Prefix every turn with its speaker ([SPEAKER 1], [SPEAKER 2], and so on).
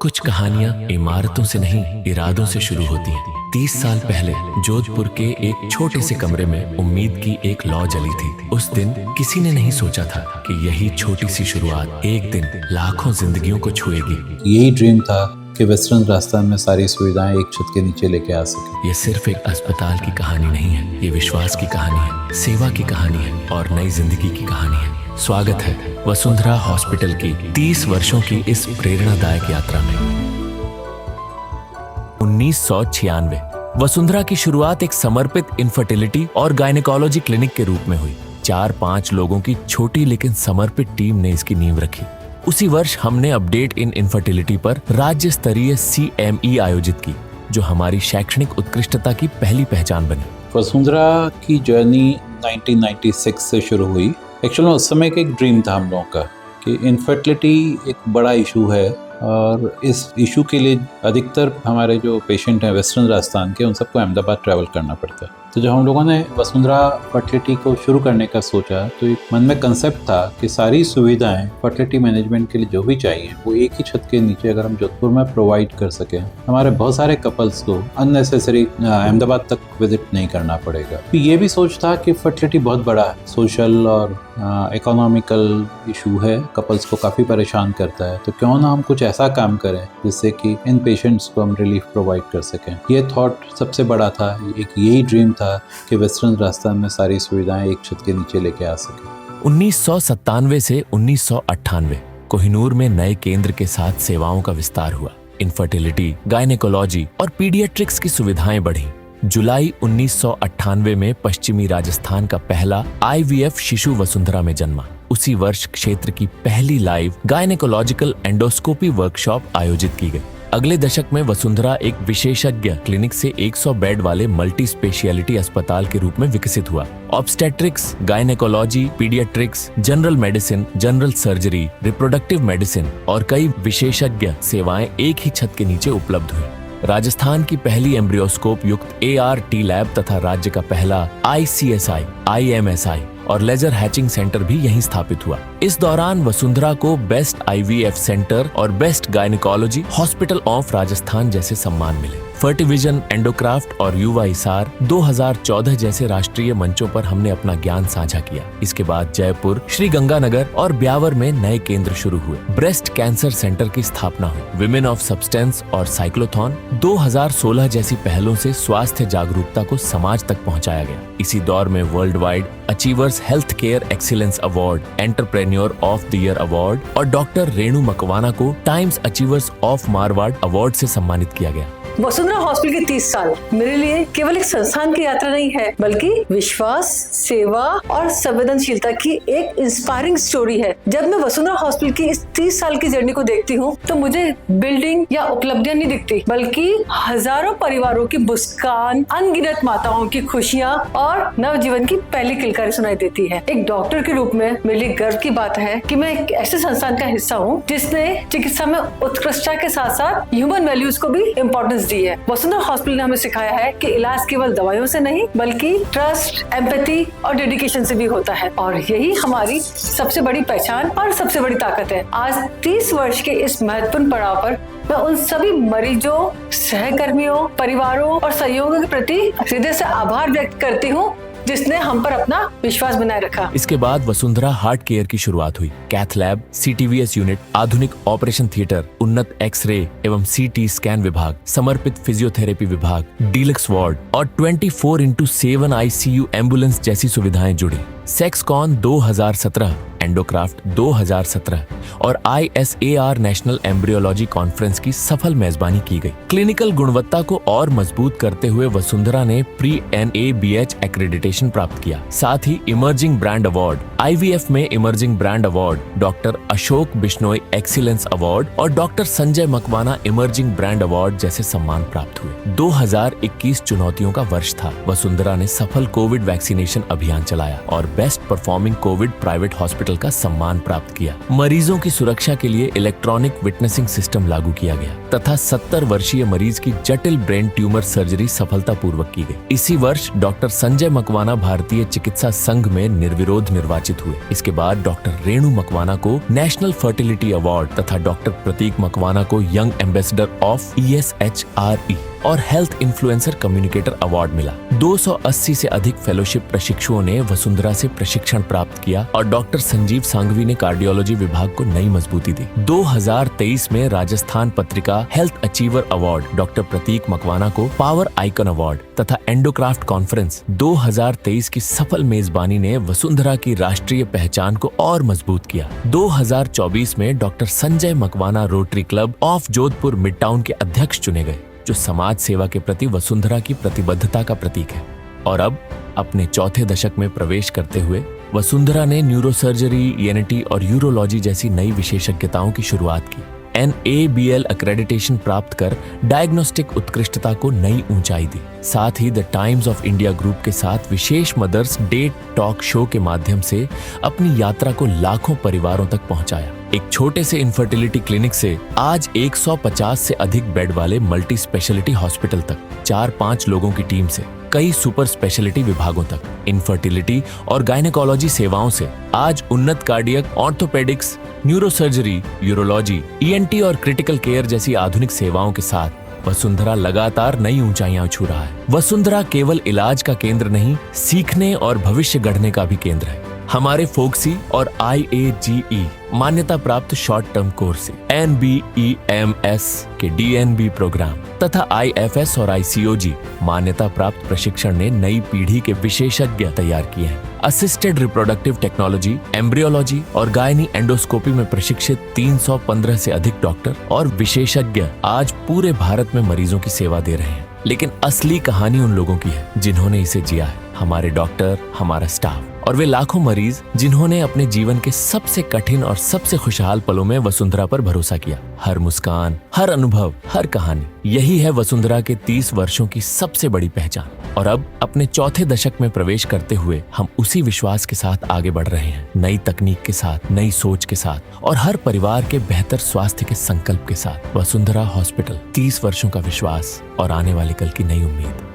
[SPEAKER 1] कुछ कहानियां इमारतों से नहीं इरादों से शुरू होती हैं। 30 साल पहले जोधपुर के एक छोटे से कमरे में उम्मीद की एक लौ जली थी। उस दिन किसी ने नहीं सोचा था कि यही छोटी सी शुरुआत एक दिन लाखों जिंदगियों को छुएगी।
[SPEAKER 2] यही ड्रीम था कि वेस्टर्न राजस्थान में सारी सुविधाएं एक छत के नीचे लेके आ सके।
[SPEAKER 1] ये सिर्फ एक अस्पताल की कहानी नहीं है, ये विश्वास की कहानी है, सेवा की कहानी है और नई जिंदगी की कहानी है। स्वागत है वसुंधरा हॉस्पिटल की 30 वर्षों की इस प्रेरणादायक यात्रा में। 1996 वसुंधरा की शुरुआत एक समर्पित इनफर्टिलिटी और गायनेकोलॉजी क्लिनिक के रूप में हुई। 4-5 लोगों की छोटी लेकिन समर्पित टीम ने इसकी नींव रखी। उसी वर्ष हमने अपडेट इन इनफर्टिलिटी पर राज्य स्तरीय CME आयोजित की, जो हमारी शैक्षणिक उत्कृष्टता की पहली पहचान बनी।
[SPEAKER 2] वसुंधरा की जर्नी 1996 से शुरू हुई। एक्चुअली उस समय का एक ड्रीम था हम लोगों का कि इनफर्टिलिटी एक बड़ा इशू है और इस इशू के लिए अधिकतर हमारे जो पेशेंट हैं वेस्टर्न राजस्थान के, उन सबको अहमदाबाद ट्रैवल करना पड़ता है। तो जब हम लोगों ने वसुंधरा फर्टिलिटी को शुरू करने का सोचा तो एक मन में कंसेप्ट था कि सारी सुविधाएं फर्टिलिटी मैनेजमेंट के लिए जो भी चाहिए वो एक ही छत के नीचे अगर हम जोधपुर में प्रोवाइड कर सकें, हमारे बहुत सारे कपल्स को अननेसेसरी अहमदाबाद तक विजिट नहीं करना पड़ेगा। तो ये भी सोच था कि फर्टिलिटी बहुत बड़ा सोशल और इकोनॉमिकल इशू है, कपल्स को काफ़ी परेशान करता है। तो क्यों ना हम कुछ ऐसा काम करें जिससे कि इन पेशेंट्स को हम रिलीफ प्रोवाइड कर सकें। ये थॉट सबसे बड़ा था, एक यही ड्रीम था कि वेस्टर्न राजस्थान में सारी सुविधाएं एक छत के नीचे लेके आ सके।
[SPEAKER 1] 1997 से 1998 कोहिनूर में नए केंद्र के साथ सेवाओं का विस्तार हुआ। इनफर्टिलिटी, गायनेकोलॉजी और पीडियाट्रिक्स की सुविधाएं बढ़ी। जुलाई 1998 में पश्चिमी राजस्थान का पहला IVF शिशु वसुंधरा में जन्मा। उसी वर्ष क्षेत्र की पहली लाइव गायनेकोलॉजिकल एंडोस्कोपी वर्कशॉप आयोजित की गई। अगले दशक में वसुंधरा एक विशेषज्ञ क्लिनिक से 100 बेड वाले मल्टी स्पेशियलिटी अस्पताल के रूप में विकसित हुआ। Obstetrics, gynaecology, paediatrics, general medicine, general surgery, reproductive medicine और कई विशेषज्ञ सेवाएं एक ही छत के नीचे उपलब्ध हुई। राजस्थान की पहली एम्ब्रियोस्कोप युक्त ART लैब तथा राज्य का पहला ICSI, IMSI और लेजर हैचिंग सेंटर भी यहीं स्थापित हुआ। इस दौरान वसुंधरा को बेस्ट IVF सेंटर और best gynaecology hospital of Rajasthan जैसे सम्मान मिले। फर्टिविजन, एंडोक्राफ्ट और युवा इसार 2014 जैसे राष्ट्रीय मंचों पर हमने अपना ज्ञान साझा किया। इसके बाद जयपुर, श्री गंगानगर और ब्यावर में नए केंद्र शुरू हुए। ब्रेस्ट कैंसर सेंटर की स्थापना हुई। विमेन ऑफ सब्सटेंस और साइक्लोथॉन 2016 जैसी पहलों से स्वास्थ्य जागरूकता को समाज तक पहुंचाया गया। इसी दौर में world wide achievers health care excellence award, entrepreneur of the year award और डॉक्टर रेणु मकवाना को times achievers of Marwar award से सम्मानित किया गया।
[SPEAKER 3] वसुंधरा हॉस्पिटल के 30 साल मेरे लिए केवल एक संस्थान की यात्रा नहीं है, बल्कि विश्वास, सेवा और संवेदनशीलता की एक इंस्पायरिंग स्टोरी है। जब मैं वसुंधरा हॉस्पिटल की इस 30 साल की जर्नी को देखती हूँ तो मुझे बिल्डिंग या उपलब्धियां नहीं दिखती, बल्कि हजारों परिवारों की मुस्कान, अनगिनत माताओं की खुशियाँ और नवजीवन की पहली किलकारी सुनाई देती है। एक डॉक्टर के रूप में मेरे लिए गर्व की बात है कि मैं एक ऐसे संस्थान का हिस्सा हूँ जिसने चिकित्सा में उत्कृष्टता के साथ साथ ह्यूमन वैल्यूज को भी इम्पोर्टेंस दी है। वसुंधरा हॉस्पिटल ने हमें सिखाया है कि इलाज केवल दवाइयों से नहीं, बल्कि ट्रस्ट, एम्पैथी और डेडिकेशन से भी होता है और यही हमारी सबसे बड़ी पहचान और सबसे बड़ी ताकत है। आज 30 वर्ष के इस महत्वपूर्ण पड़ाव पर मैं उन सभी मरीजों, सहकर्मियों, परिवारों और सहयोगियों के प्रति हृदय से आभार व्यक्त करती हूँ जिसने हम पर अपना विश्वास बनाए रखा।
[SPEAKER 1] इसके बाद वसुंधरा हार्ट केयर की शुरुआत हुई। कैथ लैब, CTVS यूनिट, आधुनिक ऑपरेशन थिएटर, उन्नत एक्सरे एवं CT स्कैन विभाग, समर्पित फिजियोथेरेपी विभाग, डीलक्स वार्ड और 24/7 ICU एम्बुलेंस जैसी सुविधाएं जुड़ी। सेक्सकॉन 2017, एंडोक्राफ्ट 2017 और ISAR नेशनल एम्ब्रियोलॉजी कॉन्फ्रेंस की सफल मेजबानी की गई। क्लिनिकल गुणवत्ता को और मजबूत करते हुए वसुंधरा ने pre-NABH एक्रेडिटेशन प्राप्त किया। साथ ही इमर्जिंग ब्रांड अवार्ड, IVF में emerging brand award, doctor Ashok Bishnoi excellence award और doctor Sanjay Makwana emerging brand award जैसे सम्मान प्राप्त हुए। 2021 चुनौतियों का वर्ष था। वसुंधरा ने सफल कोविड वैक्सीनेशन अभियान चलाया और best performing Covid private hospital hospital का सम्मान प्राप्त किया। मरीजों की सुरक्षा के लिए इलेक्ट्रॉनिक विटनेसिंग सिस्टम लागू किया गया तथा 70 वर्षीय मरीज की जटिल ब्रेन ट्यूमर सर्जरी सफलतापूर्वक की गई। इसी वर्ष डॉक्टर संजय मकवाना भारतीय चिकित्सा संघ में निर्विरोध निर्वाचित हुए। इसके बाद डॉक्टर रेणु मकवाना को नेशनल फर्टिलिटी अवार्ड तथा डॉक्टर प्रतीक मकवाना को यंग एम्बेसडर ऑफ ESHRE और हेल्थ इन्फ्लुएंसर कम्युनिकेटर अवार्ड मिला। 280 से अधिक फेलोशिप प्रशिक्षुओं ने वसुंधरा से प्रशिक्षण प्राप्त किया और डॉक्टर संजीव सांघवी ने कार्डियोलॉजी विभाग को नई मजबूती दी। 2023 में Rajasthan Patrika health achiever award doctor प्रतीक मकवाना को पावर आइकन अवार्ड तथा एंडोक्राफ्ट कॉन्फ्रेंस 2023 की सफल मेजबानी ने वसुंधरा की राष्ट्रीय पहचान को और मजबूत किया। 2024 में doctor Sanjay Makwana rotary club of Jodhpur mid town के अध्यक्ष चुने गए, जो समाज सेवा के प्रति वसुंधरा की प्रतिबद्धता का प्रतीक है। और अब अपने चौथे दशक में प्रवेश करते हुए वसुंधरा ने न्यूरोसर्जरी, ENT और यूरोलॉजी जैसी नई विशेषज्ञताओं की शुरुआत की। NABL अक्रेडिटेशन प्राप्त कर डायग्नोस्टिक उत्कृष्टता को नई ऊंचाई दी। साथ ही the Times of India group के साथ विशेष मदर्स डे टॉक शो के माध्यम से अपनी यात्रा को लाखों परिवारों तक पहुंचाया। एक छोटे से इनफर्टिलिटी क्लिनिक से आज 150 से अधिक बेड वाले मल्टी स्पेशलिटी हॉस्पिटल तक, 4-5 लोगों की टीम से कई सुपर स्पेशलिटी विभागों तक, इनफर्टिलिटी और गायनेकोलॉजी सेवाओं से आज उन्नत cardiac, orthopaedics, neurosurgery, urology, ENT और क्रिटिकल केयर जैसी आधुनिक सेवाओं के साथ वसुंधरा लगातार नई ऊंचाइयां छू रहा है। वसुंधरा केवल इलाज का केंद्र नहीं, सीखने और भविष्य गढ़ने का भी केंद्र है। हमारे फोक्सी और IAGE मान्यता प्राप्त शॉर्ट टर्म कोर्स, NBEMS के DNB प्रोग्राम तथा IFS और ICOG मान्यता प्राप्त प्रशिक्षण ने नई पीढ़ी के विशेषज्ञ तैयार किए हैं। असिस्टेड रिप्रोडक्टिव टेक्नोलॉजी, एम्ब्रियोलॉजी और गायनी एंडोस्कोपी में प्रशिक्षित 315 से अधिक डॉक्टर और विशेषज्ञ आज पूरे भारत में मरीजों की सेवा दे रहे हैं। लेकिन असली कहानी उन लोगों की है जिन्होंने इसे जिया है, हमारे डॉक्टर, हमारा स्टाफ और वे लाखों मरीज जिन्होंने अपने जीवन के सबसे कठिन और सबसे खुशहाल पलों में वसुंधरा पर भरोसा किया। हर मुस्कान, हर अनुभव, हर कहानी, यही है वसुंधरा के 30 वर्षों की सबसे बड़ी पहचान। और अब अपने चौथे दशक में प्रवेश करते हुए हम उसी विश्वास के साथ आगे बढ़ रहे हैं, नई तकनीक के साथ, नई सोच के साथ और हर परिवार के बेहतर स्वास्थ्य के संकल्प के साथ। वसुंधरा हॉस्पिटल, 30 वर्षों का विश्वास और आने वाले कल की नई उम्मीद।